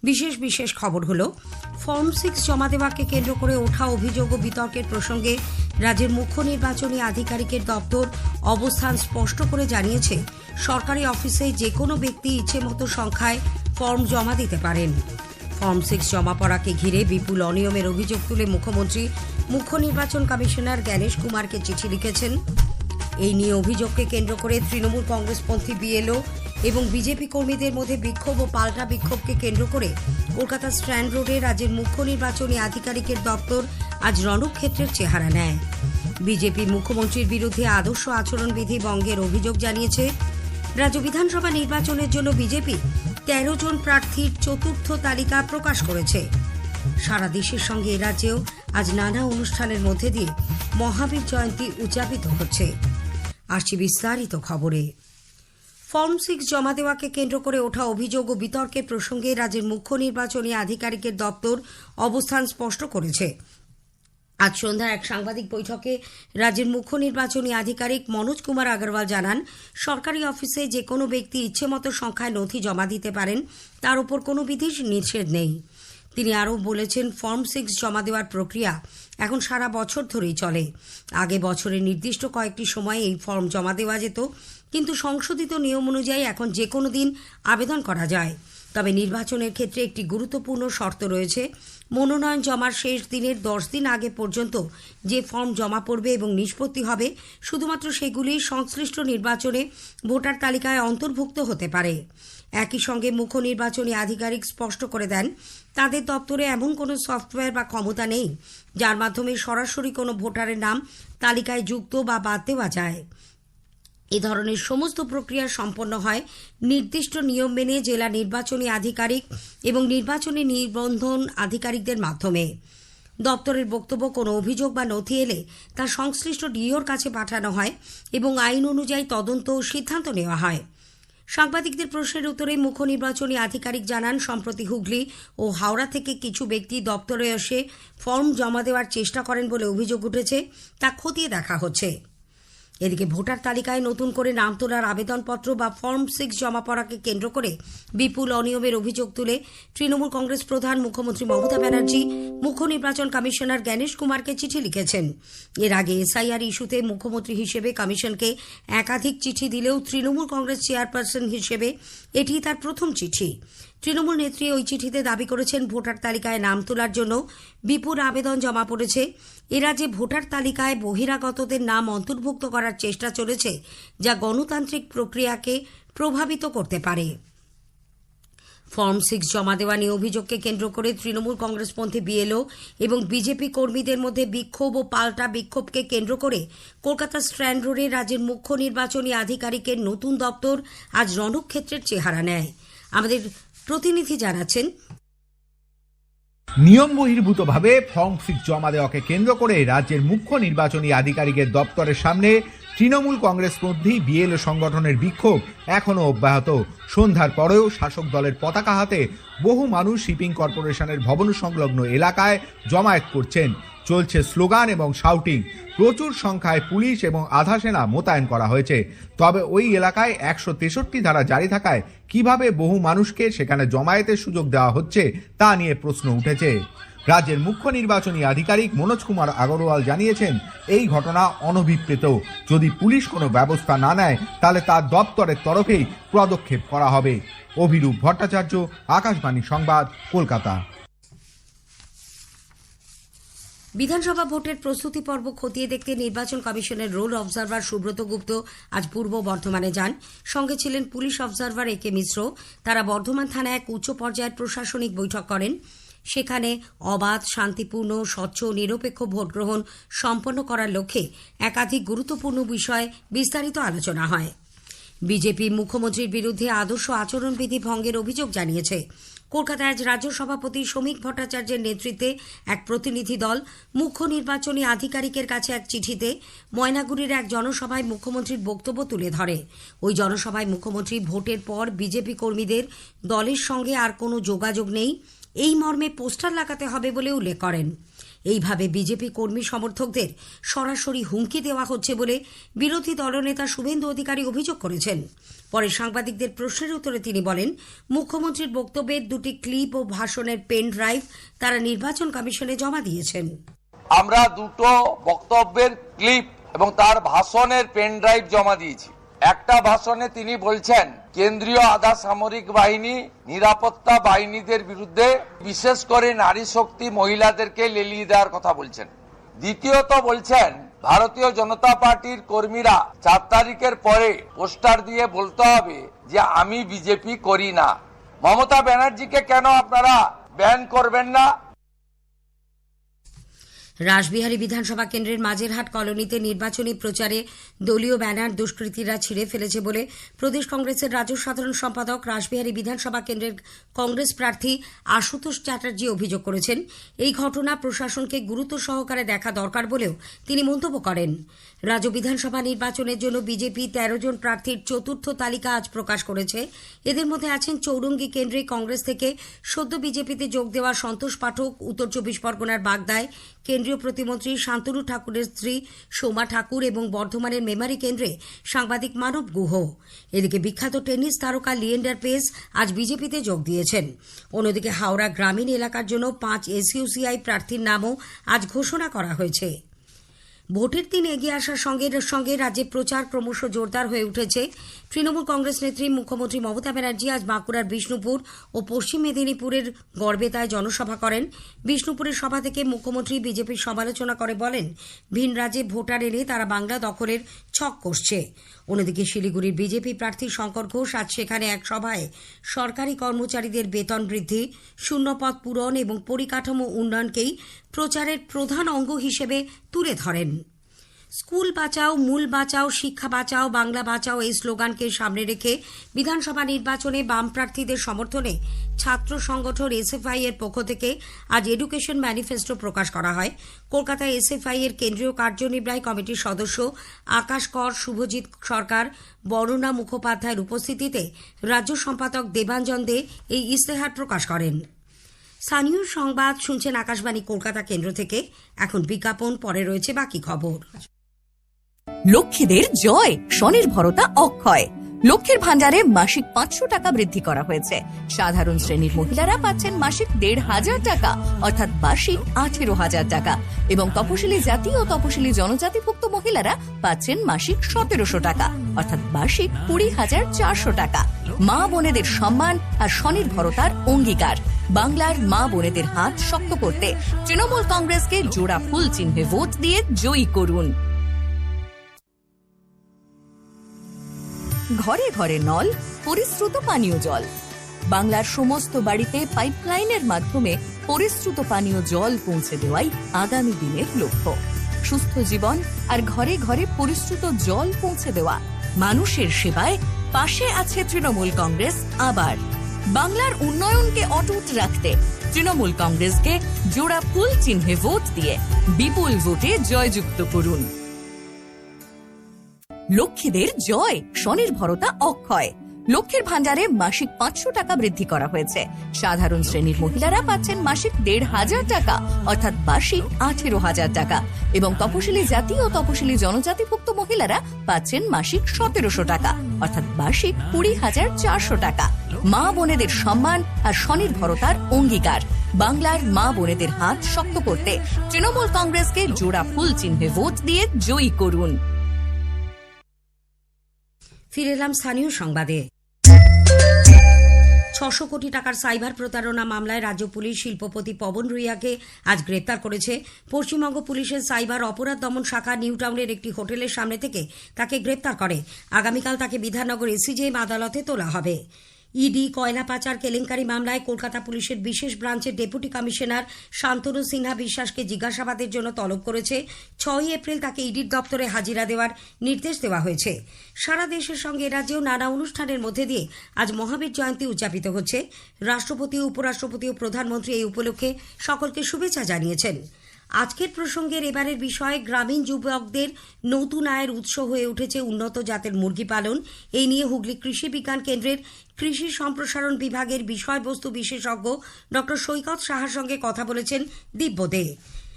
বিশেষ খবর হল ফর্ম 6 জমা দেওয়াকে কেন্দ্র করে ওঠা অভিযোগ ও বিতর্কের প্রসঙ্গে রাজ্যের মুখ্য নির্বাচনী আধিকারিকের দপ্তর অবস্থান স্পষ্ট করে জানিয়েছে, সরকারি অফিসে যে কোনো ব্যক্তি ইচ্ছেমতো সংখ্যায় ফর্ম জমা দিতে পারেন। ফর্ম 6 জমা পড়াকে ঘিরে বিপুল অনিয়মের অভিযোগ তুলে মুখ্যমন্ত্রী মুখ্য নির্বাচন কমিশনার জ্ঞানেশ কুমারকে চিঠি লিখেছেন। এই নিয়ে অভিযোগকে কেন্দ্র করে তৃণমূল কংগ্রেসপন্থী বিএলও এবং বিজেপি কর্মীদের মধ্যে বিক্ষোভ ও পাল্টা বিক্ষোভকে কেন্দ্র করে কলকাতা স্ট্র্যান্ড রোডে রাজ্যের মুখ্য নির্বাচনী আধিকারিকের দপ্তর আজ রণক্ষেত্রের চেহারা নেয়। বিজেপি মুখ্যমন্ত্রীর বিরুদ্ধে আদর্শ আচরণবিধি ভঙ্গের অভিযোগ জানিয়েছে। রাজ্য বিধানসভা নির্বাচনের জন্য বিজেপি 13 জন প্রার্থীর চতুর্থ তালিকা প্রকাশ করেছে। সারা দেশের সঙ্গে এ রাজ্যেও আজ নানা অনুষ্ঠানের মধ্যে দিয়ে মহাবীর জয়ন্তী উদযাপিত হচ্ছে। আসছি বিস্তারিত খবরে। ফর্ম 6 জমা দেওয়াকে কেন্দ্র করে ওঠা অভিযোগ ও বিতর্কের প্রসঙ্গে রাজ্যের মুখ্য নির্বাচনী আধিকারিকের দপ্তর অবস্থান স্পষ্ট করেছে। আজ সন্ধ্যায় এক সাংবাদিক বৈঠকে রাজ্যের মুখ্য নির্বাচনী আধিকারিক মনোজ কুমার আগরওয়াল জানান, সরকারি অফিসে যে কোনো ব্যক্তি ইচ্ছেমতো সংখ্যায় নথি জমা দিতে পারেন, তার উপর কোনো বিধি নিষেধ নেই। তিনি আরও বলেছেন, ফর্ম 6 জমা দেওয়ার প্রক্রিয়া এখন সারা বছর ধরেই চলে। আগে বছরের নির্দিষ্ট কয়েকটি সময়ে এই ফর্ম জমা দেওয়া যেত, কিন্তু সংশোধিত নিয়ম অনুযায়ী এখন যে কোনো দিন আবেদন করা যায়। তবে নির্বাচনের ক্ষেত্রে একটি গুরুত্বপূর্ণ শর্ত রয়েছে। মনোনয়ন জমার শেষ দিনের 10 দিন আগে পর্যন্ত যে ফর্ম জমা পড়বে এবং নিষ্পত্তি হবে, শুধুমাত্র সেগুলি সংশ্লিষ্ট নির্বাচনে ভোটার তালিকায় অন্তর্ভুক্ত হতে পারে। একই সঙ্গে মুখ্য নির্বাচনী আধিকারিক স্পষ্ট করে দেন, তাদের দপ্তরে এমন কোনো সফটওয়্যার বা ক্ষমতা নেই যার মাধ্যমে সরাসরি কোনো ভোটারের নাম তালিকায় যুক্ত বা বাদ দেওয়া যায়। এ ধরনের সমস্ত প্রক্রিয়া সম্পন্ন হয় নির্দিষ্ট নিয়ম মেনে জেলা নির্বাচনী আধিকারিক এবং নির্বাচনী নিবন্ধন আধিকারিকদের মাধ্যমে। দপ্তরের বক্তব্য, কোনো অভিযোগ বা নথি এলে তা সংশ্লিষ্ট ডিওর কাছে পাঠানো হয় এবং আইন অনুযায়ী তদন্ত ও সিদ্ধান্ত নেওয়া হয়। সাংবাদিকদের প্রশ্নের উত্তরে মুখ্য নির্বাচনী আধিকারিক জানান, সম্প্রতি হুগলি ও হাওড়া থেকে কিছু ব্যক্তি দপ্তরে এসে ফর্ম জমা দেওয়ার চেষ্টা করেন বলে অভিযোগ উঠেছে, তা খতিয়ে দেখা হচ্ছে। এদিকে ভোটার তালিকায় নতুন করে নাম তোলার আবেদনপত্র বা ফর্ম 6 জমা পড়াকে কেন্দ্র করে বিপুল অনিয়মের অভিযোগ তুলে তৃণমূল কংগ্রেস প্রধান মুখ্যমন্ত্রী মমতা ব্যানার্জি মুখ্য নির্বাচন কমিশনার জ্ঞানেশ কুমারকে চিঠি লিখেছেন। এর আগে এসআইআর ইস্যুতে মুখ্যমন্ত্রী হিসেবে কমিশনকে একাধিক চিঠি দিলেও তৃণমূল কংগ্রেস চেয়ারপারসন হিসেবে এটি তার প্রথম চিঠি। তৃণমূল নেত্রী ওই চিঠিতে দাবি করেছেন, ভোটার তালিকায় নাম তোলার জন্য বিপুল আবেদন জমা পড়েছে। এ রাজ্যে ভোটার তালিকায় বহিরাগতদের নাম অন্তর্ভুক্ত করার চেষ্টা চলেছে, যা গণতান্ত্রিক প্রক্রিয়াকে প্রভাবিত করতে পারে। ফর্ম 6 জমা দেওয়া নিয়ে অভিযোগকে কেন্দ্র করে তৃণমূল কংগ্রেসপন্থী বিএলও এবং বিজেপি কর্মীদের মধ্যে বিক্ষোভ ও পাল্টা বিক্ষোভকে কেন্দ্র করে কলকাতা স্ট্র্যান্ড রোডে রাজ্যের মুখ্য নির্বাচনী আধিকারিকের নতুন দপ্তর আজ রণক্ষেত্রের চেহারা নেয়। আমাদের প্রতিনিধি জানাচ্ছেন, নিয়ম বহির্ভূতভাবে ফর্ম 6 জমা দেওয়াকে কেন্দ্র করে রাজ্যের মুখ্য নির্বাচনী আধিকারিকের দপ্তরের সামনে তৃণমূল কংগ্রেসপন্থী বিএলও সংগঠনের বিক্ষোভ এখনও অব্যাহত। সন্ধ্যার পরেও শাসক দলের পতাকা হাতে বহু মানুষ শিপিং কর্পোরেশনের ভবন সংলগ্ন এলাকায় জমায়েত করছেন। চলছে স্লোগান এবং শাউটিং। প্রচুর সংখ্যায় পুলিশ এবং আধা সেনা মোতায়েন করা হয়েছে। তবে ওই এলাকায় 163 ধারা জারি থাকায় কিভাবে বহু মানুষকে সেখানে জমায়েতের সুযোগ দেওয়া হচ্ছে তা নিয়ে প্রশ্ন উঠেছে। রাজ্যের মুখ্য নির্বাচনী আধিকারিক মনোজ কুমার আগরওয়াল জানিয়েছেন, এই ঘটনা অনভিপ্রেত। যদি পুলিশ কোনো ব্যবস্থা না নেয় তাহলে তার দপ্তরের তরফেই পদক্ষেপ করা হবে। অভিরূপ ভট্টাচার্য, আকাশবাণী সংবাদ, কলকাতা। বিধানসভা ভোটের প্রস্তুতি পর্ব খতিয়ে দেখতে নির্বাচন কমিশনের রোল অবজারভার সুব্রত গুপ্ত আজ পূর্ব বর্ধমানে যান। সঙ্গে ছিলেন পুলিশ অবজারভার একে মিশ্র। তারা বর্ধমান থানায় এক উচ্চ পর্যায়ের প্রশাসনিক বৈঠক করেন। সেখানে অবাধ, শান্তিপূর্ণ, স্বচ্ছ ও নিরপেক্ষ ভোট গ্রহণ সম্পন্ন করার লক্ষ্যে একাধিক গুরুত্বপূর্ণ বিষয়ে বিস্তারিত আলোচনা হয়। বিজেপি মুখ্যমন্ত্রীর বিরুদ্ধে আদর্শ আচরণবিধি ভঙ্গের অভিযোগ জানিয়েছে। কলকাতায় আজ রাজ্য সভাপতি শ্রমিক ভট্টাচার্যের নেতৃত্বে এক প্রতিনিধি দল মুখ্য নির্বাচনী আধিকারিকের কাছে এক চিঠিতে ময়নাগুড়ির এক জনসভায় মুখ্যমন্ত্রীর বক্তব্য তুলে ধরে। ওই জনসভায় মুখ্যমন্ত্রী ভোটের পর বিজেপি কর্মীদের দলের সঙ্গে আর কোনো যোগাযোগ নেই, এই মর্মে পোস্টার লাগাতে হবে বলে উল্লেখ করেন। এইভাবে বিজেপি কর্মী সমর্থকদের সরাসরি হুমকি দেওয়া হচ্ছে বলে বিরোধী দলনেতা শুভেন্দু অধিকারী অভিযোগ করেছেন। পরে সাংবাদিকদের প্রশ্নের উত্তরে তিনি বলেন, মুখ্যমন্ত্রীর বক্তব্যের দুটি ক্লিপ ও ভাষণের পেন ড্রাইভ তারা নির্বাচন কমিশনে জমা দিয়েছেন। আমরা দুটো বক্তব্যের ক্লিপ এবং তার ভাষণের পেন ড্রাইভ জমা দিয়েছি। একটা ভাষণে তিনি বলছেন কেন্দ্রীয় আধা সামরিক বাহিনী নিরাপত্তা বাহিনীদের বিরুদ্ধে বিশেষ করে নারী শক্তি মহিলাদেরকে লেলিয়ে দেওয়ার কথা বলছেন। দ্বিতীয়ত বলছেন ভারতীয় জনতা পার্টির কর্মীরা 4 তারিখের পরে পোস্টার দিয়ে বলতে হবে যে আমি বিজেপি করি না। মমতা ব্যানার্জিকে কেন আপনারা ব্যান করবেন না? রাসবিহারী বিধানসভা কেন্দ্রের মাঝেরহাট কলোনিতে নির্বাচনী প্রচারে দলীয় ব্যানার দুষ্কৃতীরা ছিঁড়ে ফেলেছে বলে প্রদেশ কংগ্রেসের রাজ্য সাধারণ সম্পাদক রাসবিহারী বিধানসভা কেন্দ্রের কংগ্রেস প্রার্থী আশুতোষ চ্যাটার্জি অভিযোগ করেছেন। এই ঘটনা প্রশাসনকে গুরুত্ব সহকারে দেখা দরকার বলেও তিনি মন্তব্য করেন। রাজ্য বিধানসভা নির্বাচনের জন্য বিজেপি 13 জন প্রার্থীর চতুর্থ তালিকা আজ প্রকাশ করেছে। এদের মধ্যে আছেন চৌরঙ্গী কেন্দ্রে কংগ্রেস থেকে সদ্য বিজেপিতে যোগ দেওয়া সন্তোষ পাঠক, উত্তর 24 পরগনার বাগদায় কেন্দ্রীয় প্রতিমন্ত্রী শান্তনু ঠাকুরের স্ত্রী সোমা ঠাকুর এবং বর্ধমানের মেমারি কেন্দ্রে সাংবাদিক মানব গুহ। এদিকে বিখ্যাত টেনিস তারকা লিয়েন্ডার পেস আজ বিজেপিতে যোগ দিয়েছেন। অন্যদিকে হাওড়া গ্রামীণ এলাকার জন্য 5 এসইউসিআই প্রার্থীর নামও আজ ঘোষণা করা হয়েছে। ভোটের দিন এগিয়ে আসার সঙ্গে সঙ্গে রাজ্যে প্রচার ক্রমশ জোরদার হয়ে উঠেছে। তৃণমূল কংগ্রেস নেত্রী মুখ্যমন্ত্রী মমতা ব্যানার্জি আজ বাঁকুড়ার বিষ্ণুপুর ও পশ্চিম মেদিনীপুরের গড়বেতায় জনসভা করেন। বিষ্ণুপুরের সভা থেকে মুখ্যমন্ত্রী বিজেপির সমালোচনা করে বলেন, ভিন রাজ্যে ভোটার এনে তারা বাংলা দখলের ছক কষছে। অন্যদিকে শিলিগুড়ির বিজেপি প্রার্থী শঙ্কর ঘোষ আজ সেখানে এক সভায় সরকারি কর্মচারীদের বেতন বৃদ্ধি, শূন্যপদ পূরণ এবং পরিকাঠামো উন্নয়নকেই প্রচারের প্রধান অঙ্গ হিসেবে তুলে ধরেন। স্কুল বাঁচাও, মূল বাঁচাও, শিক্ষা বাঁচাও, বাংলা বাঁচাও এই স্লোগানকে সামনে রেখে বিধানসভা নির্বাচনে বাম প্রার্থীদের সমর্থনে ছাত্র সংগঠন এসএফআই এর পক্ষ থেকে আজ এডুকেশন ম্যানিফেস্টো প্রকাশ করা হয়। কলকাতায় এসএফআই এর কেন্দ্রীয় কার্যনির্বাহী কমিটির সদস্য আকাশ কর, শুভজিৎ সরকার, বর্ণনা মুখোপাধ্যায়ের উপস্থিতিতে রাজ্য সম্পাদক দেবাঞ্জন দে এই ইস্তেহার প্রকাশ করেন। স্থানীয় সংবাদ শুনছেন আকাশবাণী কলকাতা কেন্দ্র থেকে। এখন বিজ্ঞাপন, পরে রয়েছে বাকি খবর। লক্ষ্মীদের জয়, স্বনির্ভরতা অক্ষয়। লক্ষ্মীর ভান্ডারে মাসিক 500 টাকা বৃদ্ধি করা হয়েছে। সাধারণ শ্রেণীর মহিলারা পাচ্ছেন মাসিক 1500 টাকা অর্থাৎ বার্ষিক 18,000 টাকা এবং তপশিলি জাতি ও তপশিলি জনজাতিভুক্ত মহিলারা পাচ্ছেন মাসিক 1700 টাকা অর্থাৎ বার্ষিক 20,400 টাকা। মা বোনেদের সম্মান আর স্বনির্ভরতার অঙ্গীকার। বাংলার মা বোনেদের হাত শক্ত করতে তৃণমূল কংগ্রেসকে জোড়া ফুল চিহ্নে ভোট দিয়ে জয়ী করুন। ঘরে ঘরে নল, পরিশ্রুত পানীয় জল। বাংলার সমস্ত বাড়িতে পাইপলাইনের মাধ্যমে পরিশ্রুত পানীয় জল পৌঁছে দেওয়াই আগামী দিনের লক্ষ্য। সুস্থ জীবন আর ঘরে ঘরে পরিশ্রুত জল পৌঁছে দেওয়া। মানুষের সেবায় পাশে আছে তৃণমূল কংগ্রেস। আবার বাংলার উন্নয়নকে অটুট রাখতে তৃণমূল কংগ্রেসকে জোড়া ফুল চিহ্নে ভোট দিয়ে বিপুল ভোটে জয়যুক্ত করুন। লক্ষ্মীদের জয়, স্বনির্ভরতা অক্ষয়। লক্ষ্মীর ভান্ডারে মাসিক 500 টাকা বৃদ্ধি করা হয়েছে। সাধারণ শ্রেণীর মহিলারা পাচ্ছেন মাসিক 1500 টাকা অর্থাৎ বার্ষিক 18,000 টাকা এবং তপশিলি জাতি ও তপশিলি জনজাতিভুক্ত মহিলারা পাচ্ছেন মাসিক 1700 টাকা অর্থাৎ বার্ষিক 20,400 টাকা। মা বোনেদের সম্মান আর স্বনির্ভরতার অঙ্গীকার। বাংলার মা বোনেদের হাত শক্ত করতে তৃণমূল কংগ্রেসকে জোড়া ফুল চিহ্নে ভোট দিয়ে জয়ী করুন। ফিরে এলাম স্থানীয় সংবাদে। 600 কোটি টাকার সাইবার প্রতারণা মামলায় রাজ্য পুলিশ শিল্পপতি পবন রুইয়াকে আজ গ্রেপ্তার করেছে। পশ্চিমবঙ্গ পুলিশের সাইবার অপরাধ দমন শাখা নিউ টাউনের একটি হোটেলের সামনে থেকে তাকে গ্রেপ্তার করে। আগামীকাল তাকে বিধাননগর এসিজেএম আদালতে তোলা হবে। ইডি কয়লা পাচার কেলেঙ্কারি মামলায় কলকাতা পুলিশের বিশেষ ব্রাঞ্চের ডেপুটি কমিশনার শান্তনু সিনহা বিশ্বাসকে জিজ্ঞাসাবাদের জন্য তলব করেছে। 6 এপ্রিল তাকে ইডির দপ্তরে হাজিরা দেওয়ার নির্দেশ দেওয়া হয়েছে। সারা দেশের সঙ্গে রাজ্যেও নানা অনুষ্ঠানের মধ্যে দিয়ে আজ মহাবীর জয়ন্তী উদযাপিত হচ্ছে। রাষ্ট্রপতি, উপরাষ্ট্রপতি ও প্রধানমন্ত্রী এই উপলক্ষে সকলকে শুভেচ্ছা জানিয়েছেন। আজকের প্রসঙ্গের এবারের বিষয়, গ্রামীণ যুবকদের নতুন আয়ের উৎস হয়ে উঠেছে উন্নত জাতের মুরগি পালন। এই নিয়ে হুগলি কৃষি বিজ্ঞান কেন্দ্রের কৃষি সম্প্রসারণ বিভাগের বিষয়বস্তু বিশেষজ্ঞ ডক্টর সৈকত সাহার সঙ্গে কথা বলেছেন দিব্য দে।